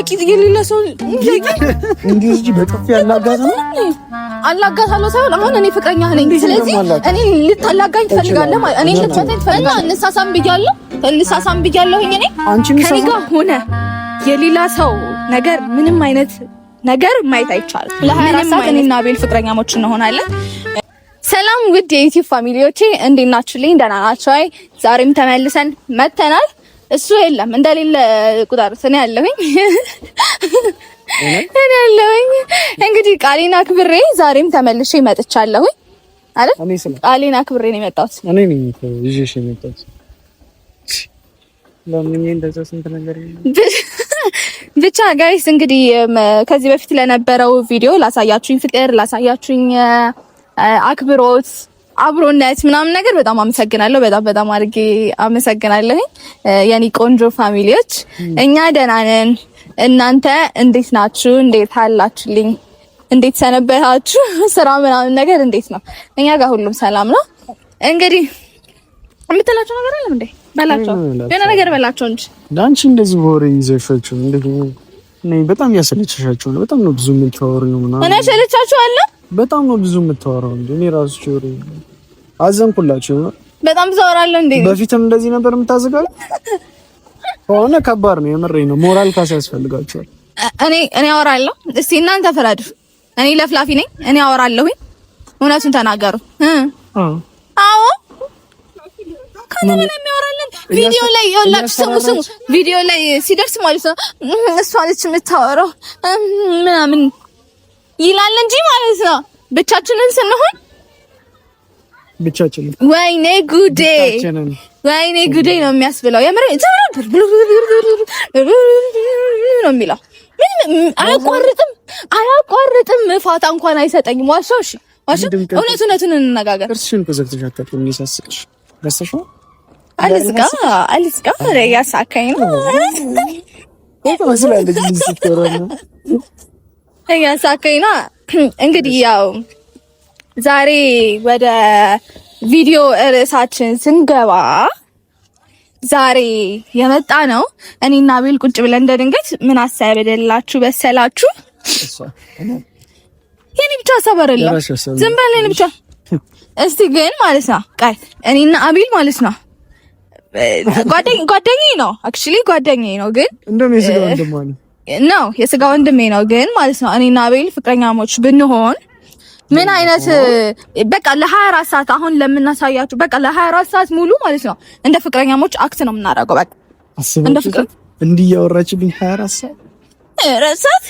ቂጥ የሌለ ሰው እንዲህ በጥፊ ያላጋት ነው አላጋታለሁ ሳይሆን አሁን እኔ ፍቅረኛ ነኝ። ስለዚህ እኔ ልታላጋኝ ትፈልጋለህ ማለት እኔ ልትፈታኝ ትፈልጋለህ። እንሳሳም ብያለሁኝ እኔ ከኔ ጋር ሆነ የሌላ ሰው ነገር ምንም አይነት ነገር ማየት አይቻልም። ለ24 ሰዓት እኔና አቤል ፍቅረኛሞች እንሆናለን። ሰላም ውድ የዩቲዩብ ፋሚሊዎቼ እንዴት ናችሁልኝ? ደህና ናችሁ? አይ ዛሬም ተመልሰን መተናል። እሱ የለም እንደሌለ ቁጥር እኔ ያለሁኝ እንግዲህ ቃሌን አክብሬ ዛሬም ተመልሼ መጥቻለሁኝ አይደል? ቃሌን አክብሬ ነው የመጣሁት። እኔ ነኝ ይዤሽ የመጣሁት። ለምን እንደዛ ስንት ነገር ብቻ ጋይስ እንግዲህ ከዚህ በፊት ለነበረው ቪዲዮ ላሳያችሁኝ ፍቅር ላሳያችሁኝ አክብሮት አብሮነት ምናምን ነገር በጣም አመሰግናለሁ። በጣም አድርጌ አመሰግናለሁ። የኔ ቆንጆ ፋሚሊዎች እኛ ደህና ነን። እናንተ እንዴት ናችሁ? እንዴት አላችሁልኝ? እንዴት ሰነበታችሁ? ስራ ምናምን ነገር እንዴት ነው? እኛ ጋር ሁሉም ሰላም ነው። እንግዲህ የምትላቸው ነገር አለ እንዴ? በላቸው የሆነ ነገር በላቸው እንጂ ዳንቺ እንደዚህ ወሬ ይዘሻችሁ እንዴ? በጣም ያሰለቻችሁ ነው። በጣም ነው ብዙ የምታወሪው ምናምን። እኔ ሰለቻችኋለሁ? በጣም ነው ብዙ የምታወራው እንዴ? እኔ ራሱ ቾሪ አዘንኩላችሁ። በጣም ዘወራለሁ እንዴ? በፊትም እንደዚህ ነበር የምታዘጋው? ሆነ ከባድ ነው። የምሬን ነው። ሞራል ካስ ያስፈልጋችኋል። እኔ አወራለሁ። እስቲ እናንተ ፍረዱ። እኔ ለፍላፊ ነኝ። እኔ አወራለሁኝ። እውነቱን ተናገሩ። አዎ ከነምን የሚያወራለን ቪዲዮ ላይ ይኸውላችሁ፣ ስሙ ቪዲዮ ላይ ሲደርስ ማለት ነው እሷ ልጅ የምታወራው ምናምን ይላል እንጂ ማለት ነው ብቻችንን ስንሆን ብቻችንን ወይኔ ጉዴ ነው የሚያስብለው። የምር ነው የሚለው። አያቋርጥም ፋታ እንኳን አይሰጠኝም። ዋሻው እሺ እውነቱን እንነጋገር። እርሱን ከዘግተሻታል የሚያሳስቅሽ ገሰሽው አልስጋ ያሳካኝ ነው ያሳካኝ ነው። እንግዲህ ያው ዛሬ ወደ ቪዲዮ ርዕሳችን ስንገባ ዛሬ የመጣ ነው እኔና አቤል ቁጭ ብለን እንደድንገት ምን አሳበደላችሁ በሰላችሁ? የኔ ብቻ ሀሳብ አይደለም፣ ዝም ብለን ብቻ እስቲ ግን ማለት ነው ቃል እኔና አቤል ማለት ነው ጓደኛዬ ነው አክቹሊ ጓደኛዬ ነው፣ ግን የስጋ ወንድሜ ነው ግን ማለት ነው እኔና አቤል ፍቅረኛሞች ብንሆን ምን አይነት በቃ ለ24 ሰዓት አሁን ለምናሳያችሁ በቃ ለ24 ሰዓት ሙሉ ማለት ነው እንደ ፍቅረኛሞች አክት ነው የምናደርገው። በቃ እንደ ፍቅር እንዲያወራችብኝ 24 ሰዓት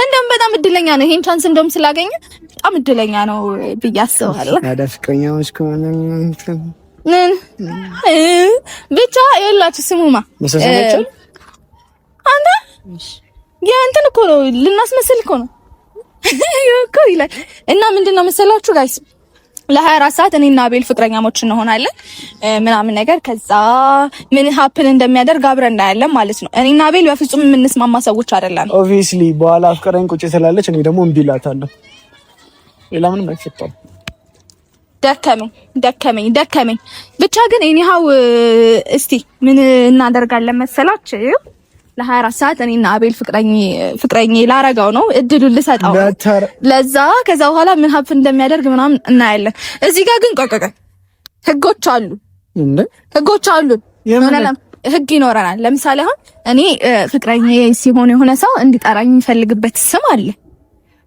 እንደውም በጣም እድለኛ ነው ይሄን ቻንስ እንደውም ስላገኘ በጣም እድለኛ ነው ብዬ አስባለሁ። ታዲያ ፍቅረኛሞች ከሆነ ብቻ ይኸውላችሁ ስሙማ አንተ እንትን እኮ ነው ልናስመስል እኮ ነው እኮ ይላል። እና ምንድነው መሰላችሁ ጋይስ ለ24 ሰዓት እኔና አቤል ፍቅረኛሞች እንሆናለን ምናምን ነገር ከዛ ምን ሀፕን እንደሚያደርግ አብረን እናያለን ማለት ነው። እኔና አቤል በፍጹም የምንስማማ ሰዎች አይደለም። ኦብቪስሊ በኋላ አፍቀረኝ ቁጭ ትላለች፣ እኔ ደግሞ እምቢ እላታለሁ። ሌላ ምንም አይፈጠርም። ደከመኝ ብቻ ግን እኔው እስቲ ምን እናደርጋለን መሰላችሁ ለ24 ሰዓት እኔና አቤል ፍቅረኛ ላረጋው ነው እድሉን ልሰጣው ለዛ ከዛ በኋላ ምን ሀብ እንደሚያደርግ ምናምን እናያለን። እዚህ ጋር ግን ቆቀቀ ህጎች አሉ ህግ ይኖረናል። ለምሳሌ አሁን እኔ ፍቅረኛ ሲሆን የሆነ ሰው እንዲጠራኝ የሚፈልግበት ስም አለ።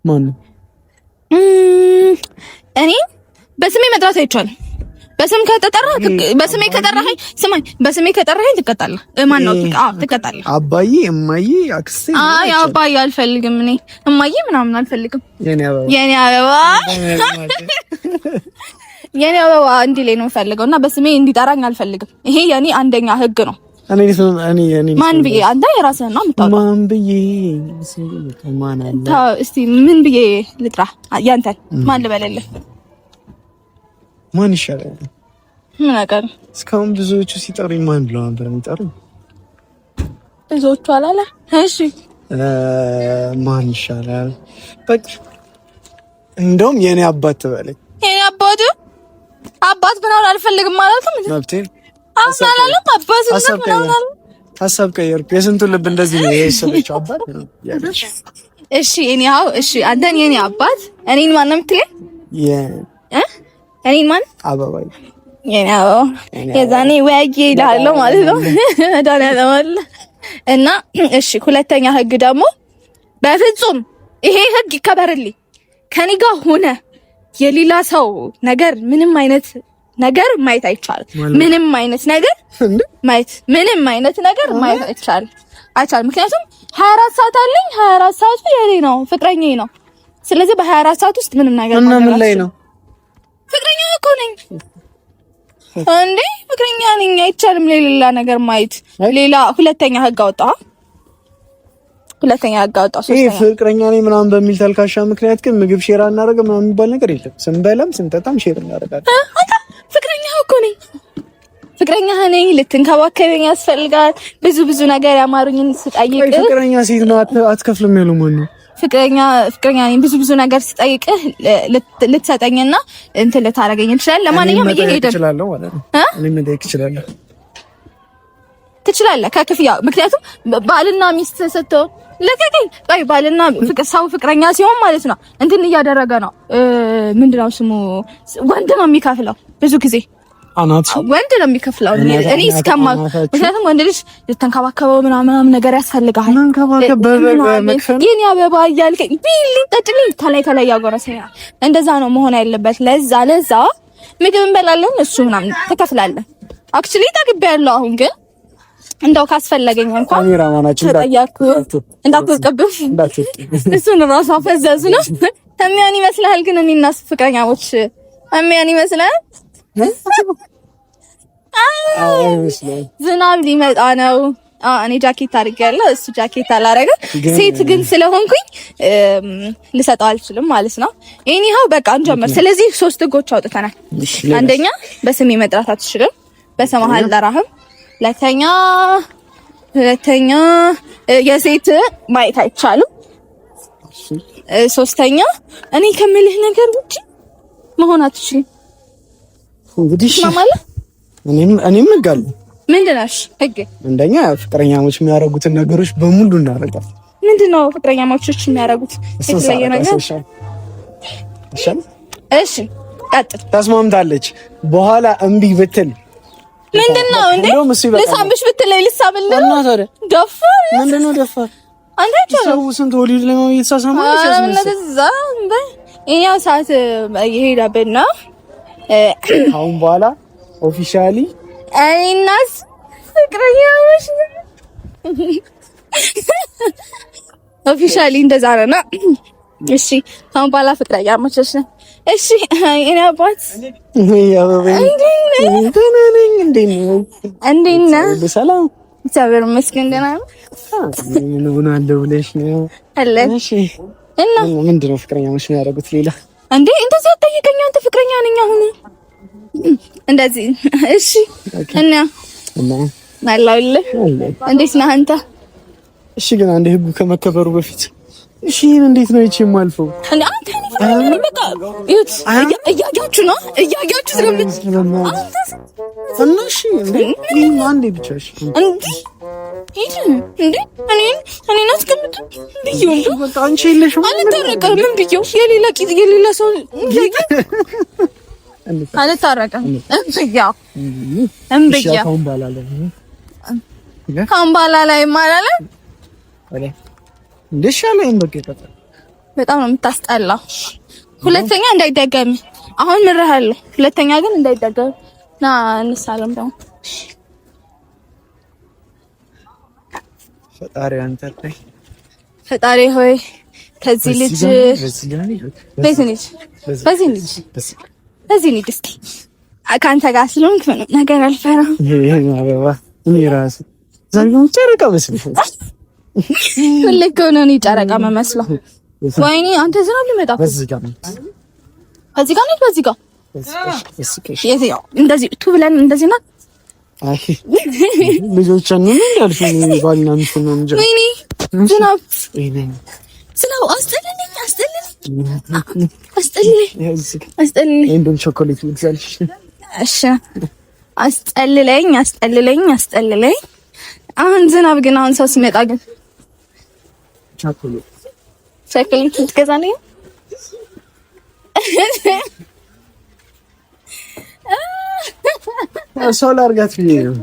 ማን እኔ በስሜ መጥራት አይቻልም። በስሜ ከጠራኸኝ ትቀጣለህ። ማን ነው? ትቀጣለህ። አባዬ፣ እማዬ፣ አክስቴ። አይ አባዬ አልፈልግም እኔ እማዬ ምናምን አልፈልግም። የኔ አበባ እንዲለኝ ነው የምፈልገው እና በስሜ እንዲጠራኝ አልፈልግም። ይሄ የኔ አንደኛ ህግ ነው። እኔ ማን ብዬ አንተ የራስህን ነው የምታወራው። ማን ብዬ ማን አለ? እስቲ ምን ብዬ ልጥራ? ያንተን ማን ልበልልህ? ማን ይሻላል? ምን አቀር እስካሁን ብዙዎቹ ሲጠሩኝ ማን ብለው ነበር የሚጠሩኝ? ብዙዎቹ አላለ። እሺ ማን ይሻላል? በቃ እንደውም የኔ አባት ትበለኝ። የኔ አባት ምናምን አልፈልግም ማለት ነው። መብቴ አላለም። አባት ምናምን ሀሳብ ቀየርኩ። የስንቱን ልብ እንደዚህ ነው የሰበችው አባት ነው። እሺ እኔው እሺ አንተን የኔ አባት እኔን ማን ነው የምትለኝ? እኔን ማን? አበባይ የኔው የዛኔ ወያጌ ይላል ማለት ነው። ዳና ለማለ እና እሺ ሁለተኛ ህግ ደግሞ በፍጹም ይሄ ህግ ይከበርልኝ። ከኔ ጋር ሆነ የሌላ ሰው ነገር ምንም አይነት ነገር ማየት አይቻልም። ምንም አይነት ነገር ማየት አይቻልም። ምክንያቱም 24 ሰዓት አለኝ። 24 ሰዓቱ የኔ ነው፣ ፍቅረኛዬ ነው። ስለዚህ በ24 ሰዓት ውስጥ ምንም ነገር እና ምን ላይ ነው? ፍቅረኛ እኮ ነኝ እንዴ፣ ፍቅረኛ ነኝ። አይቻልም ሌላ ነገር ማየት። ሌላ ሁለተኛ ህግ አወጣ። ይሄ ፍቅረኛ ነኝ ምናምን በሚል ተልካሻ ምክንያት ግን ምግብ ሼር አናደርግም ምናምን የሚባል ነገር የለም። ስንበላም ስንጠጣም ሼር እናደርጋለን። ፍቅረኛ እኮ ነኝ፣ ፍቅረኛ ነኝ። ልትንከባከበኝ ያስፈልጋል። ብዙ ነገር ያማሩኝን ስጠይቅ ፍቅረኛ ሴት ነው አትከፍልም ያለው ማን ነው? ፍቅረኛ ነኝ። ብዙ ነገር ስጠይቅህ ልትሰጠኝና እንትን ልታረገኝ ይችላል። ለማንኛውም ይሄ ሄደ ይችላል ማለት ነው። እኔ ምን ደክ ይችላል ትችላለህ ከክፍያ። ምክንያቱም ባልና ሚስት ስትሆን ለከከኝ ባይ ባልና ሰው ፍቅረኛ ሲሆን ማለት ነው እንትን እያደረገ ነው። ምንድነው ስሙ? ወንድ ነው የሚከፍለው ብዙ ጊዜ ወንድ ነው የሚከፍለው። እኔ እስከማውቅ ምክንያቱም ወንድ ልጅ ልትንከባከበው ምናምን ነገር ያስፈልጋል። የኔ አበባ እያልከኝ ቢሊ ጠጥልኝ ተላይ ያጎረሰኛል። እንደዛ ነው መሆን ያለበት። ለዛ ምግብ እንበላለን፣ እሱ ምናምን ትከፍላለህ። አክቹሊ ታግቤያለሁ። አሁን ግን እንደው ካስፈለገኝ እንኳን ካሜራማናችን እንዳትቀብፍ እሱን ራሱ አፈዘዝ ነው። የሚያን ይመስላል ግን እኔና ፍቅረኛሞች የሚያን ይመስላል። ዝናብ ሊመጣ ነው። እኔ ጃኬት አድርጌያለሁ፣ እሱ ጃኬት አላረገም። ሴት ግን ስለሆንኩኝ ልሰጠው አልችልም ማለት ነው። ኤኒሃው በቃ እንጀምር። ስለዚህ 3 ህጎች አውጥተናል። አንደኛ በስሜ መጥራት አትችልም፣ በሰማህ አልጠራህም። ሁለተኛ የሴት ማየት አይቻልም። ሶስተኛ እኔ ከምልህ ነገር ውጪ መሆን አትችልም። እንግዲህ እኔም እጋለሁ። ምንድነሽ ህግ? አንደኛ ፍቅረኛሞች የሚያደርጉትን ነገሮች በሙሉ እናደርጋለን። ምንድነው ፍቅረኛሞች የሚያደርጉት የተለየ ነገር? እሺ ቀጥል። ተስማምታለች። በኋላ እምቢ ብትል ምንድነው እንዴ? ልሳምሽ ብትለኝ ልሳምልህ ነው? ደፋር ምንድነው ደፋር? አንተ ሰው ስንት ወሊድ ለማየት ተሳሳማለች። እኛው ሰዓት እየሄደብን ነው። አሁን በኋላ ኦፊሻሊ እኔናስ ፍቅረኛሞች ኦፊሻሊ እንደዛ ነው። እሺ አሁን በኋላ ፍቅረኛሞች ነን። እሺ እኔ አባት እንዴት ነህ? በሰላም እግዚአብሔር ይመስገን ደህና ነኝ። ምን ሆናለሁ ብለሽ ነው? እሺ እና ምንድን ነው ፍቅረኛሞች የሚያደርጉት ሌላ? እንዴ እንደዚህ አትጠይቀኝ። አንተ ፍቅረኛ ነኝ አሁን እንደዚህ። እሺ እና አላውልህ እንዴት ነህ አንተ? እሺ ግን አንዴ ህጉ ከመከበሩ በፊት እሺ እንዴት ነው እቺ ማልፈው? አንተ በቃ እያያችሁ ነው እያያችሁ ስለምን እሺ አንዴ ብቻ እሺ እንዴ እኔ ናስቀምጥ ብዬው እንደው በቃ አንቺ የለሽም አልታረቀም። ምን ብዬው የሌላ ሰው አልታረቀም። እምብያ ካምባላ ላይ ማላለ እንደሻለኝ በቃ ይፈታል። በጣም ነው የምታስጠላው። ሁለተኛ እንዳይደገም አሁን ምርሃለሁ። ሁለተኛ ግን እንዳይደገም ና እንሳለም ደግሞ ፈጣሪ ሆይ ከዚህ ልጅ በዚህ ልጅ እስኪ ከአንተ ጋር ስለሆንክ ነገር አልፈራም። አበባ እኔ ራሴ ዛሬው ጨረቃ መስሎኝ ሁሌ እኮ ነው እኔ ጨረቃ መመስለው። ወይኔ አንተ ዝናብ ሊመጣ በዚህ ጋር እንደዚህ ቱ ብለን እንደዚህ ናት። አይ ልጆችን ምን እንዳልሽ ባልና ሚስት ነው እንጂ ወይኔ ዝናብ አስጠልለኝ እንደም ቾኮሌት ልትዛልሽ። እሺ አስጠልለኝ አሁን ዝናብ ግን አሁን ሰው ሲመጣ ግን ቸኮሌት ትገዛለህ? ሰው ላድርጋት ብዬ ነው።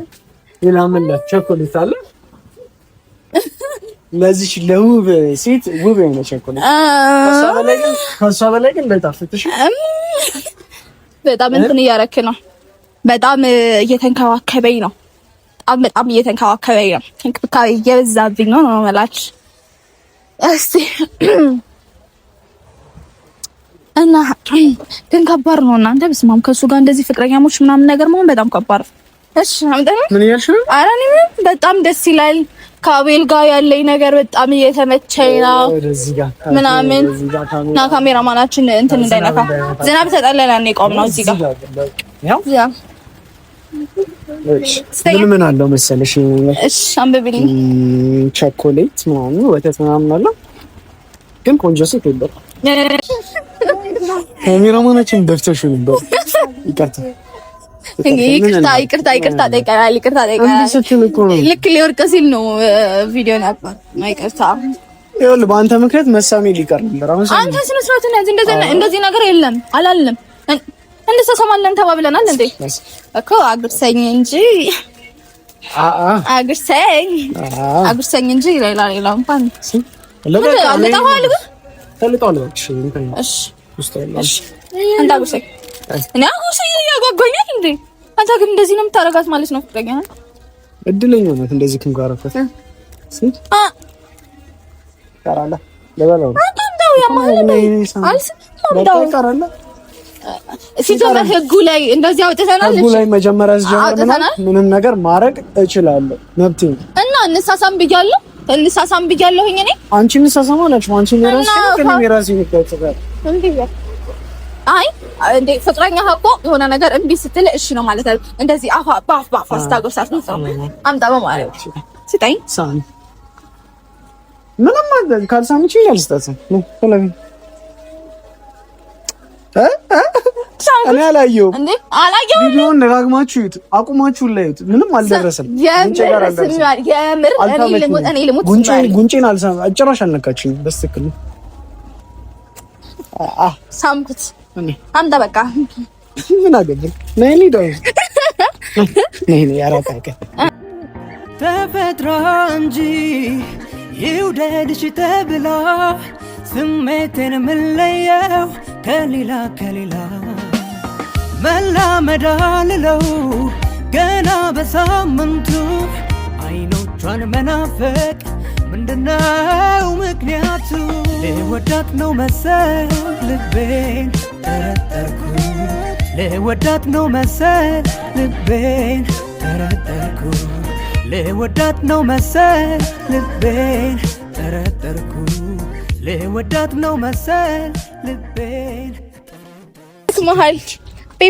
ሌላ ምን ቸኮሌት አለ? ለዚህ ለውብ ሴት ውብ የሆነ ቸኮሌት ከሷ በላይ ግን ለጣፍጥሽ በጣም እንትን እያረክ ነው። በጣም እየተንከባከበኝ ነው። በጣም እየተንከባከበኝ ነው። እንክብካቤ እየበዛብኝ ነው መላች። እስቲ እና ግን ከባድ ነው እናንተ። በስማም ከሱ ጋር እንደዚህ ፍቅረኛሞች ምናምን ነገር መሆን በጣም ከባድ ነው። እሺ ምን እያልሽ ነው? ኧረ እኔ በጣም ደስ ይላል። ከአቤል ጋር ያለኝ ነገር በጣም እየተመቸኝ ነው ምናምን እና ካሜራማናችን እንትን እንዳይነካ ዝናብ ተጠለለን የቆምነው እዚህ ጋር ያው ምን አለው መሰለሽ? እሺ አንብብልኝ። ቸኮሌት ምናምን ወተት ምናምን አለው ግን ቆንጆ ሴት የለውም። ካሜራማናችን ደፍተሽ ነበር። ይቅርታ ጠይቀናል። ልክ ሊወርቅ ሲል ነው ቪዲዮ ነበር። ይቅርታ ይኸውልህ፣ በአንተ ምክንያት መሳሜ ሊቀር ነበር። አንተ ስነ ስርዓት ነህ። እንደዚህ ነገር የለም አላልንም። እንሰማለን ተባብለናል እንዴ እኮ አጉርሰኝ እንጂ አጉርሰኝ እንጂ ሌላ እንኳን ተልጧል። እሺ እንዳጉርሰኝ እኔ አጉርሰኝ ያጓጓኛል እንዴ። አንተ ግን እንደዚህ ነው የምታረጋት ማለት ነው? ፍቅረኛ እድለኛ ናት እንደዚህ ክንጋረፈት ካራላ ለበለው አንተው ያማል ሲጀመር ህጉ ላይ እንደዚህ አውጥተናል። ህጉ ላይ መጀመሪያ ሲጀመር ምንም ነገር ማድረግ እችላለሁ መብቴ ነው እና እንሳሳም ብያለሁኝ እኔ አንቺ እንሳሳም አላችሁ። አንቺ የራስሽ ይከተላል እንዴ? አይ እንዴ ፍቅረኛ እኮ የሆነ ነገር እምቢ ስትል እሺ ነው ማለት አይደል? እንደዚህ አፋ ባፍ አስታጎሳት ነው አምጣ በማለት ስጠኝ ሳን ምንም ማለት ካልሳምጪ ያልስጣት ነው ፈለግ እኔ አላየሁም እንዴ ቪዲዮውን ደጋግማችሁ እዩት፣ አቁማችሁ ላዩት። ምንም አልደረሰም። ጉንጬን አልሳም ጭራሽ አልነካችኝ። በስትክክል ሳምኩት። አምጣ በቃ ምን አገኘኝ? ነይ ዳው ነይ ያራታከ ተፈጥሮ እንጂ ይውደድሽ ተብላ ስሜቴን ምለየው ከሌላ መላመድ አልለው ገና በሳምንቱ አይኖቿን መናፈቅ ምንድነው ምክንያቱ? ለወዳት ነው መሰል ልቤን ጠረጠርኩ፣ ለወዳት ነው መሰል ልቤን ጠረጠርኩ፣ ለወዳት ነው መሰል ልቤን ጠረጠርኩ፣ ለወዳት ነው መሰል ልቤን ስማሃል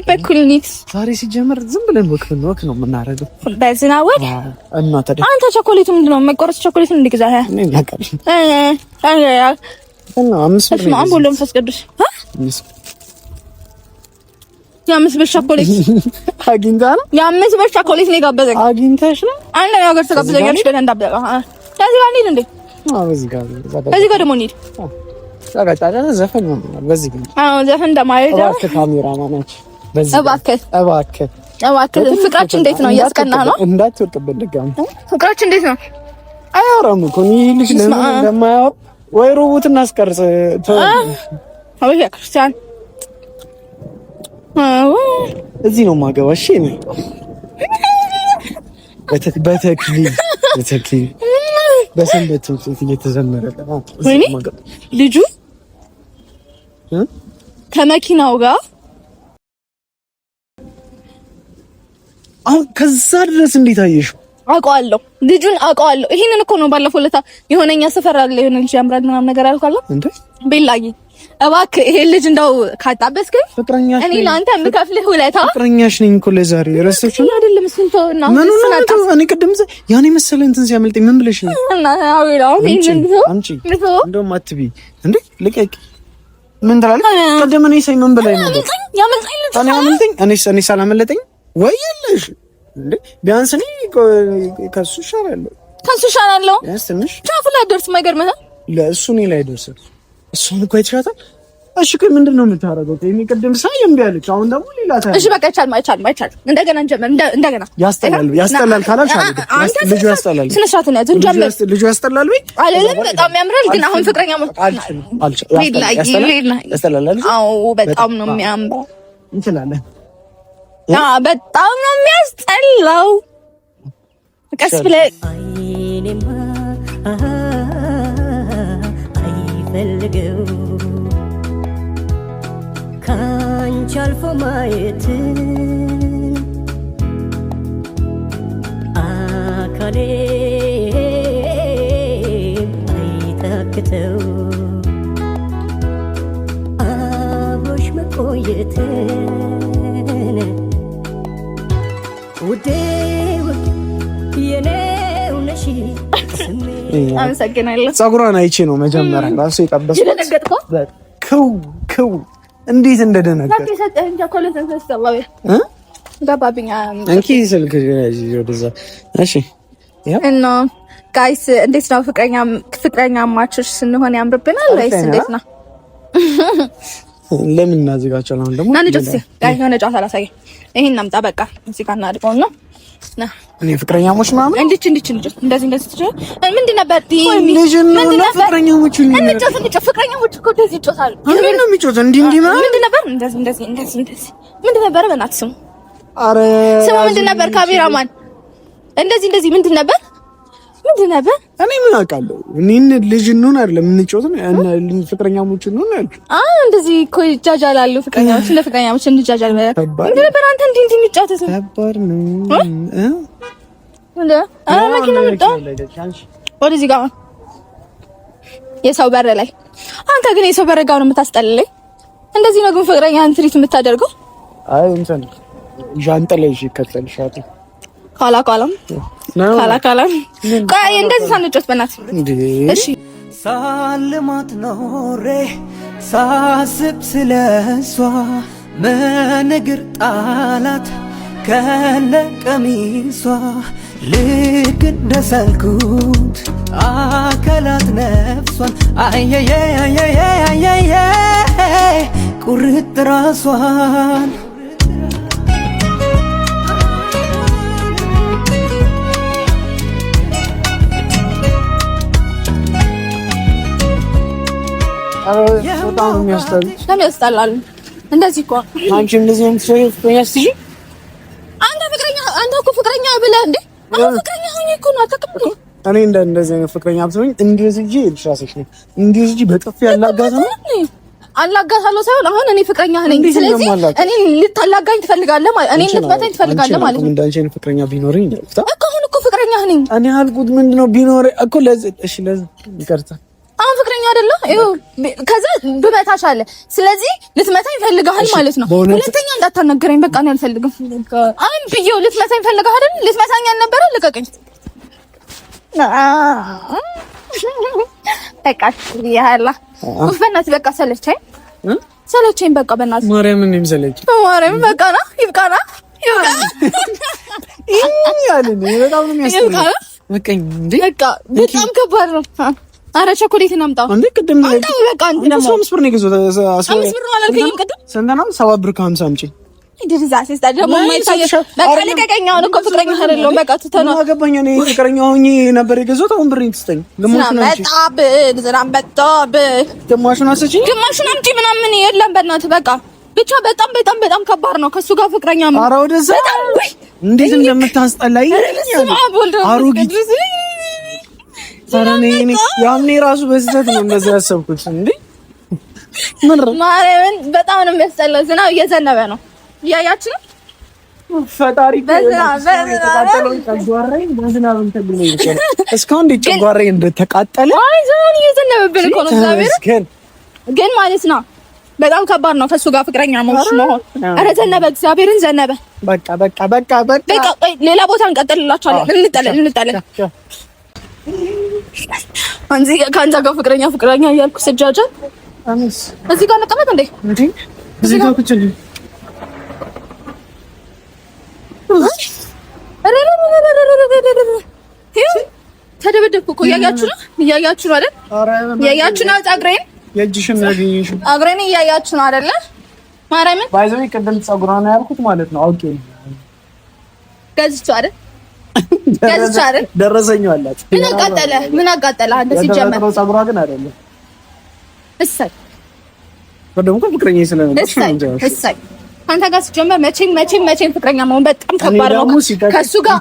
በኩልኒት ዛሬ ሲጀምር ዝም ብለን ወክ ነው የምናረገው በዝናብ እና ታዲያ አንተ ቸኮሌት ምንድነው መቆረጥ ቸኮሌት እንድገዛህ እኔ ነቀል እና አምስት ብር ነው አምቦሎም ፈስቀዱስ የአምስት ብር ቸኮሌት አግኝታ ነው የአምስት ብር ቸኮሌት ነው የጋበዘኝ። አግኝተሽ ነው አንተ ነው ያገር ተጋብዘኛለሽ ገና እንዳበቃ ከዚህ ጋር እንሂድ እንዴ? በዚህ ጋር ደግሞ እንሂድ። ታጋጣለ ዘፈን ነው በዚህ ጋር ዘፈን እንደማይሄድ እባክህ ካሜራማናች እባክህ ፍቅራችን እንዴት ነው? እያስቀናህ ነው? እንዳትወርቅብን ድጋሚ ፍቅራችን እንዴት ነው? አያወራም እኮ ይሄ ልጅ ለምን እንደማያወራ ወይ ሮቦት እናስቀርጽ አበያ ክርስቲያን እዚህ ነው የማገባሽ እኔ በተክሊል በሰንበት ትምህርት እየተዘመረ ልጁ ከመኪናው ጋር አሁን ከዛ ድረስ እንዴት አየሽው? አውቀዋለሁ፣ ልጁን አውቀዋለሁ። ይሄንን እኮ ነው ባለፈው ለታ የሆነኛ ሰፈር አለ የሆነ ልጅ ያምራል ምናምን ነገር አልኳለሁ እንዴ ቤላዬ እባክህ ይሄ ልጅ እንደው ካጣበስከኝ ፍቅረኛሽ እኔ ላንተ የምከፍልህ ውለታ ፍቅረኛሽ ነኝ እኮ ለዛሬ ረስተሽ ነው አይደለም? ስንቶ እና እኔ ቅድም ያኔ መሰለኝ እንትን ሲያመልጠኝ ምን ብለሽ ነው? እና አውላው ይሄን አንቺ እንደውም አትቢ እንዴ ልቀቂ። ምን ትላለች? ቅድም እኔ ሳይ ምን ብለኝ ነበር? ያመልጠኝ እኔ ሳላመለጠኝ ወይ ያለሽ እንዴ ቢያንስ እኔ ከሱ ይሻላለሁ። ከሱ ይሻላለሁ ትንሽ ጫፉ ላይ ደርስ ማይገርምህ ለእሱ እኔ ላይ ደርስ እሱን እኮ አይተሻታል። እሺ ቆይ ምንድነው የምታረገው? የሚቀድም ሳይ እምቢ አለች። አሁን ደግሞ ሌላ ታዲያ እሺ በቃ ይቻል እንደገና እንጀምር። እንደገና ያስጠላል ካላልሽ አይደል ልጁ ያስጠላል። ስነ ስርዓት ነው እንጀምር። ልጁ ያስጠላል ወይ አይደለም? በጣም ያምራል። ግን አሁን ፍቅረኛ ያስጠላል። አዎ በጣም ነው የሚያምረው። እንችላለን። በጣም ነው የሚያስጠላው። ቀስ ብለህ አይኔማ አይፈልገው ካንቺ አልፎ ማየት አካሌ አይታክተው አብሮሽ መቆየትን ውዴ የኔው ነሽ። አመሰግናለሁ። ፀጉሯን አይቼ ነው መጀመሪያ ራሱ የጠበስኩት። ክው እንዴት እንደደነገጥኩ እንኪ ስልክ ወደዛ። እሺ እና ጋይስ እንዴት ነው ፍቅረኛ ማቾች ስንሆን ያምርብናል ወይስ እንዴት ነው? ለምን እናዘጋጃለን? አሁን ደግሞ ናን ጆሲ ጋይስ የሆነ ጨዋታ ላሳየህ። ይሄን እናምጣ በቃ እዚህ ጋር እናድርገው ነው ና እኔ ፍቅረኛሞች ምናምን እንዴት እንደዚህ ትችል ምንድን ነበር ፍቅረኛሞች ፍቅረኛሞች እኮ እንደዚህ ይጮታሉ። እንዴት ነው የሚጮት? እንዲህ ምንድን ነበር እንደዚህ ምንድን ነበር? በእናትህ ስሙ ምንድን ነበር? ካሜራማን እንደዚህ ምንድን ነበር? እኔ ምን አውቃለሁ? እኔን ልጅ እንሆን አይደለም የምንጮት ነው ፍቅረኛሞች እንሆን አይደል? እንደዚህ እኮ ይጃጃላሉ ፍቅረኛሞች። ለፍቅረኛሞች እንጃጃል ምንድን ነበር? አንተ እንዲህ የሚጫወቱት ነበር ነው መኪና መጣ ወደዚህ ጋር የሰው በር ላይ። አንተ ግን የሰው በር ጋር ነው የምታስጠልለኝ። እንደዚህ ነው ግን ፍቅረኛህን ትሪት የምታደርገው? አይ እንትን ዣንጥላ ይዤ ከተልሻት ካላ ቆይ እንደዚህ ሳንጮት በእናትህ እሺ። ሳልማት ኖሬ ሳስብ ስለሷ መነግር ጣላት ከነቀሚሷ ልክ እንደሰልኩት አካላት ነፍሷን አየየ ቁርጥ ራሷን በጣም የሚያስጠላል። እንደዚህ እኮ አንቺ እንደዚህ ነው አንተ እኮ ፍቅረኛ ብለህ እንዴ? አሁን ፍቅረኛ ሆኜ እኮ ነው አታውቅም። እኔ እንደዚህ አይነት ፍቅረኛ ብትሆኝ እንደዚህ እጂ ልሻሰሽ ነው እንደዚህ እጂ በጥፊ አላጋታለሁ ሳይሆን አሁን እኔ ፍቅረኛ ነኝ። ስለዚህ እኔ ልታላጋኝ ትፈልጋለህ ማለት እኔ ልትመታኝ ትፈልጋለህ ማለት ነው። እንዳንቺ አይነት ፍቅረኛ ቢኖርኝ እኮ አሁን እኮ ፍቅረኛ ነኝ እኔ አልኩት። ምንድነው ቢኖር እኮ ለዚህ እሺ፣ ለዚህ ይቅርታ አሁን ፍቅረኛ አይደለም። ይኸው ከዛ ብመታሽ አለ። ስለዚህ ልትመታኝ ፈልጋሃል ማለት ነው። ሁለተኛ እንዳታናገረኝ በቃ እኔ አልፈልግም። አሁን ብዬው ልትመታኝ ፈልጋሃል አይደል? ልትመታኝ አልነበረ? ልቀቀኝ በቃ ያላ በእናትህ በቃ ሰለቸኝ በቃ በእናትህ ማርያምን ነው የሚሰለች ማርያምን በቃ ና ይብቃና በጣም ነው የሚያስጠላው። በቃ በጣም ከባድ ነው። አረ ቸኮሌት እናምጣው እንዴ? ቅድም አምጣው በቃ አንተ ደግሞ 5 ብር ነው የገዛሁት። 5 ብር ነው አላልከኝም ቅድም? ስንት ነው? 7 ብር ከ50 አምጪ። እንደዛ ሲስታ ደግሞ ማይታየሽ በቃ ለቀቀኝ። አሁን እኮ ፍቅረኛ አይደለም በቃ ትተና አገባኝ። እኔ ፍቅረኛ ሆኜ ነበር የገዛሁት። አሁን ብሬን ትስጠኝ። ግማሹን ግማሹን አስጪኝ። ግማሹን አምጪ ምናምን የለም በእናትህ በቃ ብቻ በጣም ከባድ ነው ከሱ ጋር ፍቅረኛ ማለት። ኧረ ወደዛ እንዴት እንደምታስጠላኝ አሮጊት ሰራኔ ያኔ ራሱ በስህተት ነው እንደዛ ያሰብኩት። እንዴ ማርያምን በጣም ነው የሚያስጠላው። ዝናብ እየዘነበ ነው እያያችሁ ነው። ፈጣሪ እስካሁን እንዴት ጨጓራዬ እንደተቃጠለ። አይ ዝናብ እየዘነበብን እኮ ነው። እግዚአብሔር ግን ማለት ነው በጣም ከባድ ነው ከሱ ጋር ፍቅረኛ መሆን። ኧረ ዘነበ፣ እግዚአብሔርን ዘነበ። በቃ ሌላ ቦታ እንቀጥልላችኋለን። እንጠለን አንዚ ከአንተ ጋር ፍቅረኛ እያልኩ ስጃጃል እዚህ ጋር እንቀመጥ እንዴ? እዚህ ጋር ቁጭ እያያችሁ ነው አይደል? እያያችሁ ነው ፀጉሬን የእጅሽን ያገኘሽ ፀጉሬን እያያችሁ ነው አይደለ? ማርያምን ባይዘው ቅድም ፀጉሯን ነው ያልኩት ማለት ነው። አውቄ ገዝቼው አይደል? ገዝቼው አይደል? ደረሰኝ አላት። ምን አቃጠለ አንተ ሲጀመር ፀጉሯ ግን አይደለም። እሰይ ወደም ፍቅረኛ ስለነበር እሰይ አንተ ጋር ሲጀመር መቼም ፍቅረኛ መሆን በጣም ከባድ ነው። ከሱ ጋር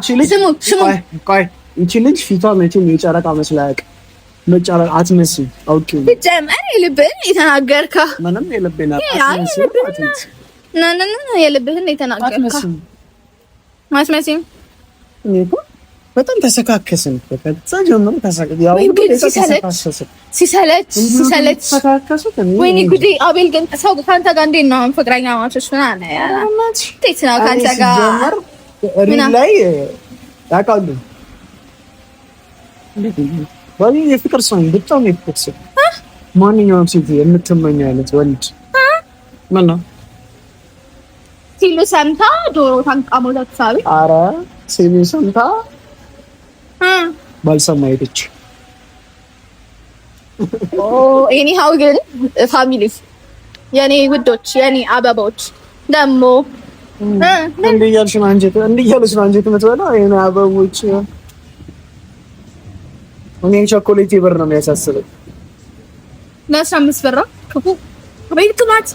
ስሙ ቆይ እቺ ልጅ ፊቷ መቼም የጨረቃ መስላቅ መጨረቃ አትመስል። አውቄ ጀመር የልብህን የተናገርከው ምንም የልብህን የልብህን የተናገርከው አትመስልም። እኔ በጣም ተሰካከስን። ከዛ ጀምሮ ሲሰለች ወይኔ ጉዴ። አቤል ግን ሰው ከአንተ ጋር እንዴት ነው ፍቅረኛ ማቾች ምናምን እንዴት ነው ከአንተ ጋር ላይ ያውቃሉ? የፍቅር ሰው በጣም የፍቅር ሰው ማንኛውም ሴት የምትመኘው አይነት ወንድ ምን ነው ሲሉ ሰምታ ዶሮ ታንቃ ሞታት ሳቢ ኧረ ሲሉ ሰምታ ባልሰማ ሄደች። ኤኒሃው ግን ፋሚሊ የኔ ውዶች የኔ አበቦች ደግሞ እንዲህ እያልሽ ነው አንጀት የምትበላው የኔ አበቦች። እኔ ቸኮሌት ብር ነው የሚያሳስበው። ለ15 ብር ክፉ ወይ ክፋት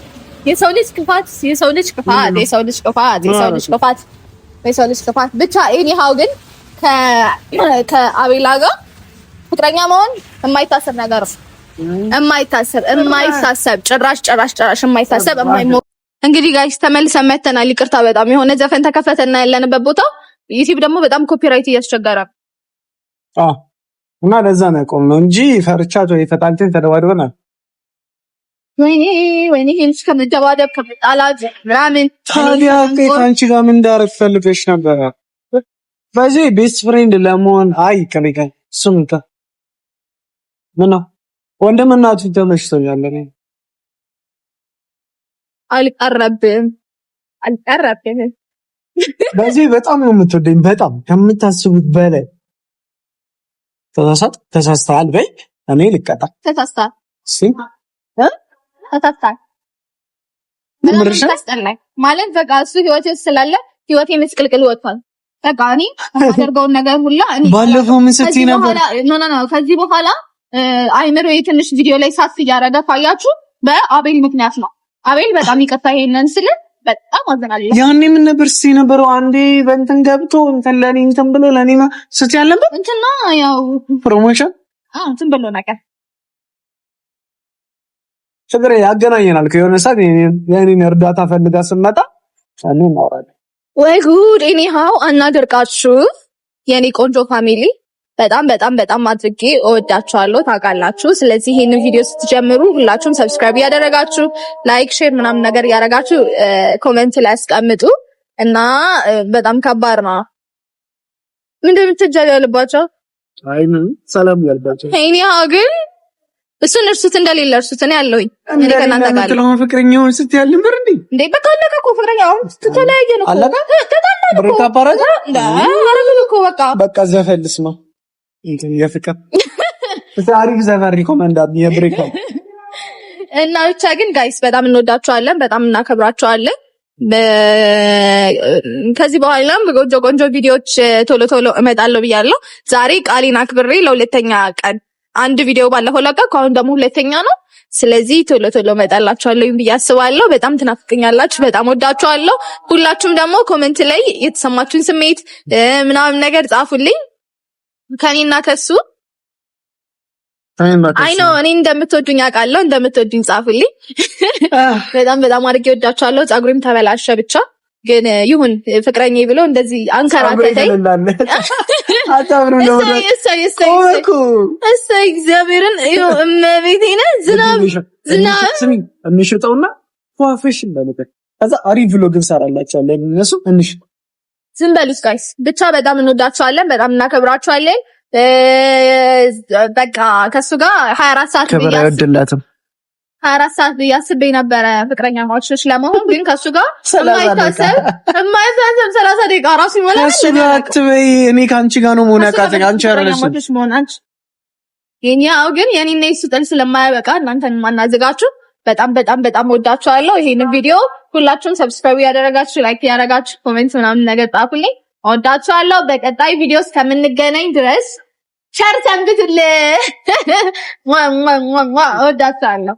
የሰው ልጅ ክፋት ብቻ ኤኒሃው ግን ከአቤላ ጋር ፍቅረኛ መሆን የማይታሰብ ነገር ነው። የማይታሰብ ጭራሽ የማይታሰብ እንግዲህ ጋይስ ተመልሰን መተናል። ይቅርታ በጣም የሆነ ዘፈን ተከፈተና ያለንበት ቦታ ዩቲዩብ ደግሞ በጣም ኮፒራይት እያስቸገረ ነው። እና ለዛ ነው ቆምነው እንጂ ፈርቻት ወይ ተጣልተን ተደባድበናል። ወይኔ ሄልስ ከመደባደብ ከመጣላት ምናምን ታዲያ ከአንቺ ጋር ምን እንዳረግ ፈልገሽ ነበር? በዚህ ቤስት ፍሬንድ ለመሆን ከሚከ ስምንት ምን ነው ወንድምና እህት ተመችቶኛል። እኔ አልቀረብም። በዚህ በጣም ነው የምትወደኝ፣ በጣም ከምታስቡት በላይ። ተሳስተሃል በይ እኔ ልቀጣ። ተሳስተሃል ማለት በቃ እሱ ህይወቴ ስላለ ህይወቴ መስቀልቅል ወጥቷል። በቃ እኔ አደርገውን ነገር ሁላ እኔ ባለፈው ምን ስትይ ነበር? ኖ ከዚህ በኋላ አይምሮዬ ትንሽ ቪዲዮ ላይ ሳፍ እያደረገ ካያችሁ በአቤል ምክንያት ነው። አቤል በጣም ይቅርታ ይሄንን ስል በጣም አዘናለሁ። ያኔ ምን ነበር ስትይ ነበረው? አንዴ በእንትን ገብቶ እንትን ለኔ እንትን ብሎ ለኔ ስትይ ያለበት እንትና ያው ፕሮሞሽን እንትን ብሎ ነገር ችግር ያገናኘናል። ከሆነ ሰዓት የኔን እርዳታ ፈልጋ ስመጣ እኔ እናወራለን። ወይ ጉድ! ኤኒሃው አናደርቃችሁ የኔ ቆንጆ ፋሚሊ በጣም አድርጌ እወዳችኋለሁ፣ ታውቃላችሁ። ስለዚህ ይሄንን ቪዲዮ ስትጀምሩ ሁላችሁም ሰብስክራይብ ያደረጋችሁ ላይክ፣ ሼር ምናምን ነገር ያደረጋችሁ ኮሜንት ላይ አስቀምጡ እና በጣም ከባድ ነው። ምንድን ነው የምትጃጃልባቸው? አይ ምን ሰላም ያልባቸው ኤኒሃው ግን እሱን እርሱት እንደሌለ እርሱት ነው ያለውኝ። እኔ ከናንተ ጋር ነው ፍቅረኛው ስትይ ያልነበር እንዴ? በቃ አለቀ እኮ ፍቅረኛው ተለያየን እኮ ተጣላን እኮ አባራጋ አረግን እኮ በቃ ዘፈን ልስማ የፍቅር አሪፍ ዘፈን ሪኮመንዳድ የብሬክ እና ብቻ ግን ጋይስ በጣም እንወዳችኋለን፣ በጣም እናከብራችኋለን። ከዚህ በኋላም ቆንጆ ቪዲዮዎች ቶሎ እመጣለሁ ብያለሁ። ዛሬ ቃሌን አክብሬ ለሁለተኛ ቀን አንድ ቪዲዮ ባለፈው ለቀኩ፣ አሁን ደግሞ ሁለተኛ ነው። ስለዚህ ቶሎ እመጣላችኋለሁ ብዬ አስባለሁ። በጣም ትናፍቀኛላችሁ፣ በጣም ወዳችኋለሁ። ሁላችሁም ደግሞ ኮሜንት ላይ የተሰማችሁን ስሜት ምናምን ነገር ጻፉልኝ። ከኔና ከሱ አይ ነው እኔ እንደምትወዱኝ አውቃለሁ፣ እንደምትወዱኝ ጻፉልኝ። በጣም አድርጌ ወዳችኋለሁ። ፀጉሬም ተበላሸ ብቻ ግን ይሁን ፍቅረኛ ብሎ እንደዚህ አንከራተተኝ። እሰይ እግዚአብሔርን እመቤቴን ዝናብ እንሽጠውና ፏፈሽ እንዳለበት ከዛ አሪፍ ብሎግ እንሰራላችኋለን። እነሱ ዝም በሉት ጋይስ። ብቻ በጣም እንወዳችኋለን፣ በጣም እናከብራችኋለን። በቃ ከሱ ጋር 24 ሰዓት ከበረ አይወድላትም 24 ሰዓት ብያስብ ነበረ ፍቅረኛ ማቾች ለመሆን፣ ግን ከሱ ጋር የማይታሰብ 30 ደቂቃ ራሱ ይሞላል። ከሱ ጋር አትበይ። እኔ ካንቺ ጋር ነው መሆን ያቃተኝ። አንቺ አይደለሽም የኛው ግን የኔና የሱ ጥል ስለማያበቃ እናንተን ማናዘጋችሁ በጣም ወዳችኋለሁ። ይሄን ቪዲዮ ሁላችሁም ሰብስክራይብ ያደረጋችሁ፣ ላይክ ያደረጋችሁ፣ ኮሜንት ምናምን ነገር ጻፉልኝ። ወዳችኋለሁ። በቀጣይ ቪዲዮ እስከምንገናኝ ድረስ ቸር ሰንብቱልኝ። ወዳችኋለሁ።